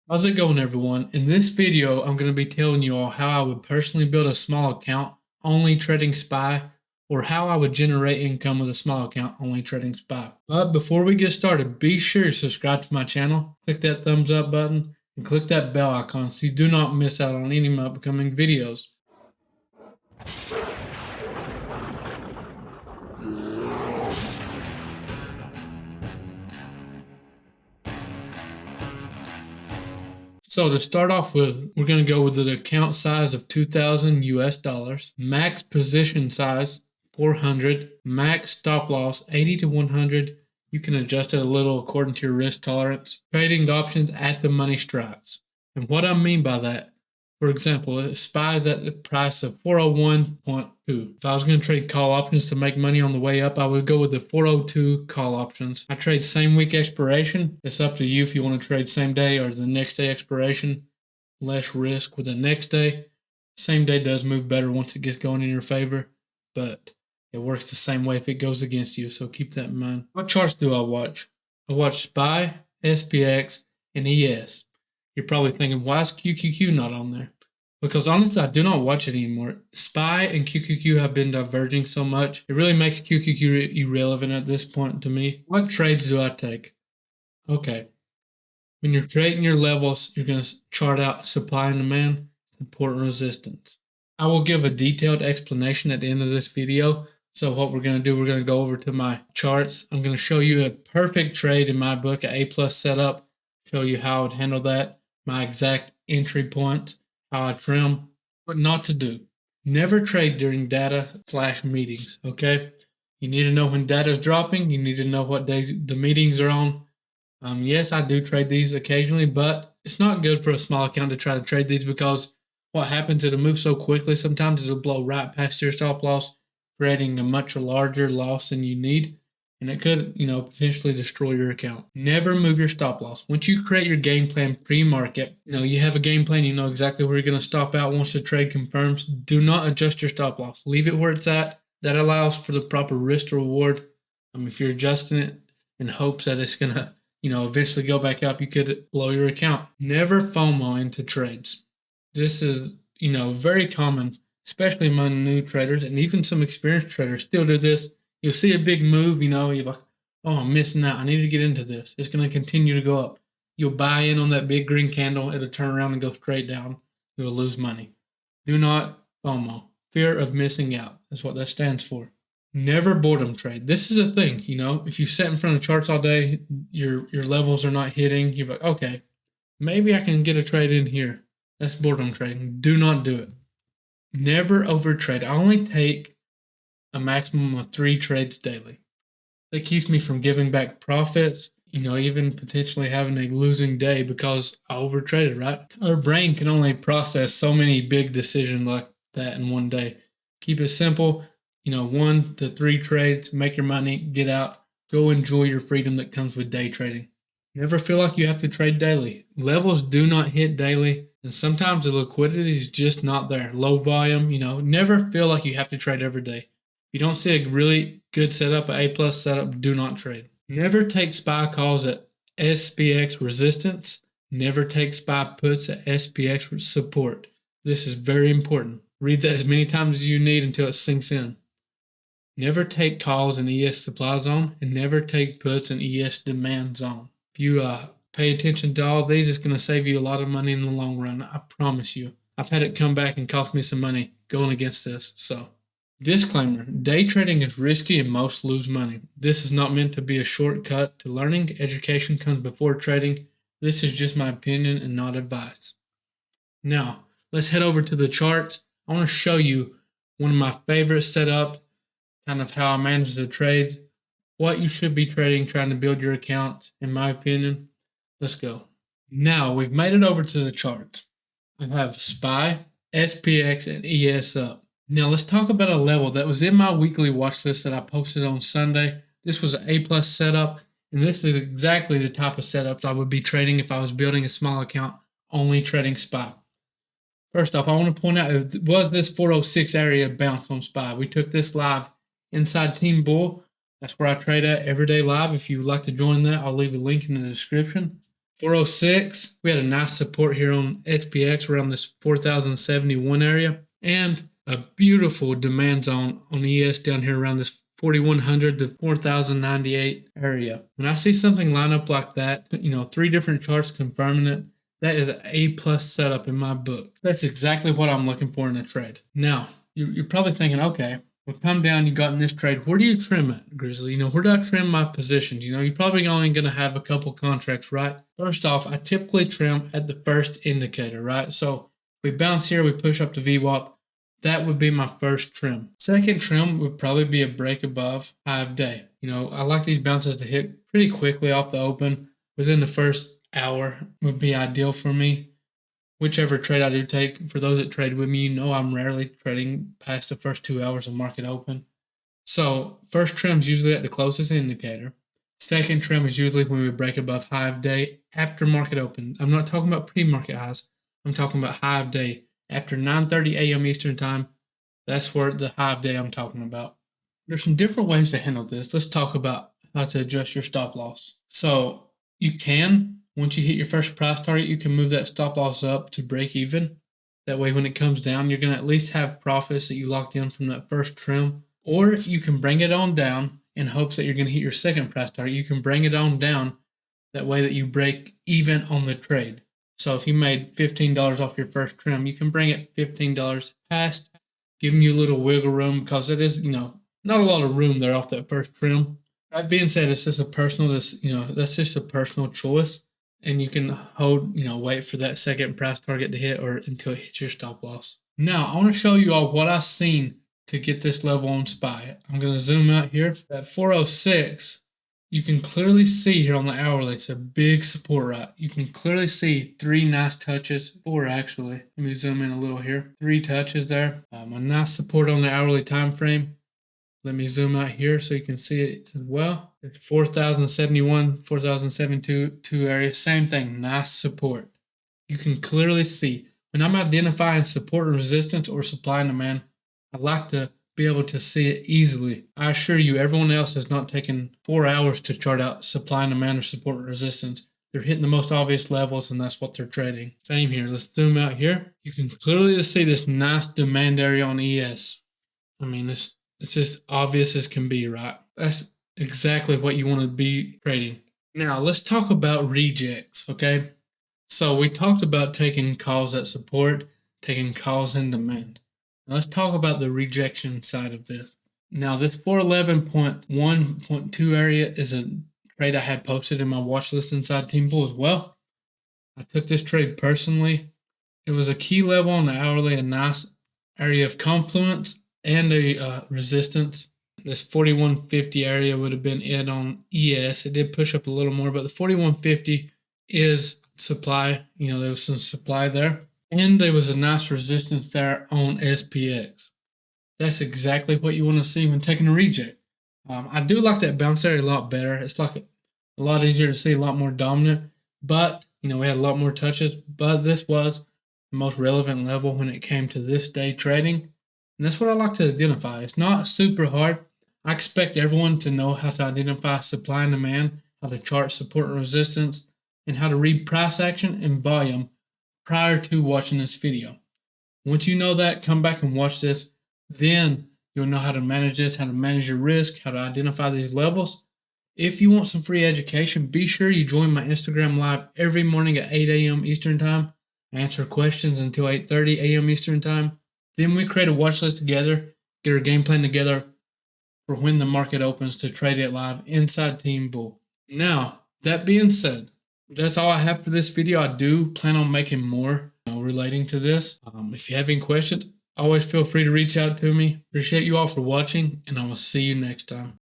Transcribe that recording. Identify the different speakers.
Speaker 1: How's it going, everyone? In this video, I'm going to be telling you all how I would personally build a small account only trading SPY, or how I would generate income with a small account only trading SPY. But before we get started, be sure to subscribe to my channel, click that thumbs up button, and click that bell icon so you do not miss out on any of my upcoming videos. So to start off with, we're going to go with an account size of 2,000 US dollars, max position size 400, max stop loss 80 to 100. You can adjust it a little according to your risk tolerance. Trading options at the money strikes. And what I mean by that, for example, it SPY's at the price of 401.2. If I was going to trade call options to make money on the way up, I would go with the 402 call options. I trade same week expiration. It's up to you if you want to trade same day or the next day expiration. Less risk with the next day. Same day does move better once it gets going in your favor, but it works the same way if it goes against you, so keep that in mind. What charts do I watch? I watch SPY, SPX, and ES. You're probably thinking, why is QQQ not on there? Because honestly, I do not watch it anymore. SPY and QQQ have been diverging so much, it really makes QQQ irrelevant at this point to me. What trades do I take? Okay. When you're creating your levels, you're going to chart out supply and demand, support and resistance. I will give a detailed explanation at the end of this video. So what we're going to do, we're going to go over to my charts. I'm going to show you a perfect trade in my book, an A+ setup, show you how I would handle that, my exact entry points, how I trim, what not to do. Never trade during data/meetings, okay? You need to know when data is dropping. You need to know what days the meetings are on. Yes, I do trade these occasionally, but it's not good for a small account to try to trade these because what happens, it'll move so quickly. Sometimes it'll blow right past your stop loss, creating a much larger loss than you need. And it could, potentially destroy your account. Never move your stop loss. Once you create your game plan pre-market, you have a game plan, you know exactly where you're going to stop out once the trade confirms. Do not adjust your stop loss. Leave it where it's at. That allows for the proper risk to reward. If you're adjusting it in hopes that it's going to eventually go back up, you could blow your account. Never FOMO into trades. This is, very common, especially among new traders, and even some experienced traders still do this. You'll see a big move, you're like, oh, I'm missing out. I need to get into this. It's going to continue to go up. You'll buy in on that big green candle. It'll turn around and go straight down. You'll lose money. Do not FOMO. Fear of missing out is what that stands for. Never boredom trade. This is a thing, if you sit in front of charts all day, your levels are not hitting, you're like, okay, maybe I can get a trade in here. That's boredom trading. Do not do it. Never overtrade. I only take a maximum of 3 trades daily. That keeps me from giving back profits, even potentially having a losing day because I overtraded, right? Our brain can only process so many big decisions like that in one day. Keep it simple. 1 to 3 trades, make your money, get out, go enjoy your freedom that comes with day trading. Never feel like you have to trade daily. Levels do not hit daily, and sometimes the liquidity is just not there. Low volume, never feel like you have to trade every day. If you don't see a really good setup, an A+ setup, do not trade. Never take SPY calls at SPX resistance. Never take SPY puts at SPX support. This is very important. Read that as many times as you need until it sinks in. Never take calls in ES supply zone, and never take puts in ES demand zone. If you pay attention to all these, it's going to save you a lot of money in the long run. I promise you. I've had it come back and cost me some money going against this. So, disclaimer, day trading is risky and most lose money. This is not meant to be a shortcut to learning. Education comes before trading. This is just my opinion and not advice. Now, let's head over to the charts. I want to show you one of my favorite setups, kind of how I manage the trades, what you should be trading, trying to build your account, in my opinion. Let's go. Now, we've made it over to the charts. I have SPY, SPX, and ES up. Now, let's talk about a level that was in my weekly watch list that I posted on Sunday. This was an A+ setup, and this is exactly the type of setups I would be trading if I was building a small account, only trading SPY. First off, I want to point out, it was this 406 area bounce on SPY. We took this live inside Team Bull. That's where I trade at every day live. If you would like to join that, I'll leave a link in the description. 406, we had a nice support here on SPX around this 4071 area, and a beautiful demand zone on ES down here around this 4100 to 4098 area. When I see something line up like that, 3 different charts confirming it, that is an A+ setup in my book. That's exactly what I'm looking for in a trade. Now, you're probably thinking, okay, we'll come down, you got in this trade. Where do you trim it, Grizzly? Where do I trim my positions? You're probably only going to have a couple contracts, right? First off, I typically trim at the first indicator, right? So we bounce here, we push up to VWAP. That would be my first trim. Second trim would probably be a break above 5-day. I like these bounces to hit pretty quickly off the open. Within the first hour would be ideal for me. Whichever trade I do take, for those that trade with me, I'm rarely trading past the first 2 hours of market open. So first trim is usually at the closest indicator. Second trim is usually when we break above 5-day after market open. I'm not talking about pre-market highs. I'm talking about 5-day. After 9:30 a.m. Eastern Time, that's where the 5-day I'm talking about. There's some different ways to handle this. Let's talk about how to adjust your stop loss. So you can, once you hit your first price target, you can move that stop loss up to break even. That way when it comes down, you're going to at least have profits that you locked in from that first trim. Or if you can bring it on down in hopes that you're going to hit your second price target, you can bring it on down that way that you break even on the trade. So if you made $15 off your first trim, you can bring it $15 past, giving you a little wiggle room because it is, not a lot of room there off that first trim. That being said, it's just that's just a personal choice, and you can hold, wait for that second price target to hit or until it hits your stop loss. Now, I want to show you all what I've seen to get this level on SPY. I'm going to zoom out here. At 406, you can clearly see here on the hourly, it's a big support, right? You can clearly see 3 nice touches, 4 actually. Let me zoom in a little here. 3 touches there. A nice support on the hourly time frame. Let me zoom out here so you can see it as well. It's 4071, 4072 area. Same thing, nice support. You can clearly see. When I'm identifying support and resistance or supply and demand, I like to be able to see it easily. I assure you, everyone else has not taken 4 hours to chart out supply and demand or support and resistance. They're hitting the most obvious levels, and that's what they're trading. Same here. Let's zoom out here. You can clearly see this nice demand area on ES. It's just obvious as can be, right? That's exactly what you want to be trading. Now, let's talk about rejects, okay? So we talked about taking calls at support, taking calls in demand. Now let's talk about the rejection side of this. Now, this 411.1.2 area is a trade I had posted in my watch list inside Team Bull as well. I took this trade personally. It was a key level on the hourly, a nice area of confluence and a resistance. This 4150 area would have been it on ES. It did push up a little more, but the 4150 is supply. There was some supply there. And there was a nice resistance there on SPX. That's exactly what you want to see when taking a reject. I do like that bounce area a lot better. It's like a lot easier to see, a lot more dominant. But, we had a lot more touches. But this was the most relevant level when it came to this day trading. And that's what I like to identify. It's not super hard. I expect everyone to know how to identify supply and demand, how to chart support and resistance, and how to read price action and volume prior to watching this video. Once you know that, come back and watch this. Then you'll know how to manage this, how to manage your risk, how to identify these levels. If you want some free education, be sure you join my Instagram live every morning at 8 a.m. Eastern Time. I answer questions until 8:30 a.m. Eastern Time. Then we create a watch list together, get our game plan together for when the market opens to trade it live inside Team Bull. Now, that being said, that's all I have for this video. I do plan on making more relating to this. If you have any questions, always feel free to reach out to me. Appreciate you all for watching, and I will see you next time.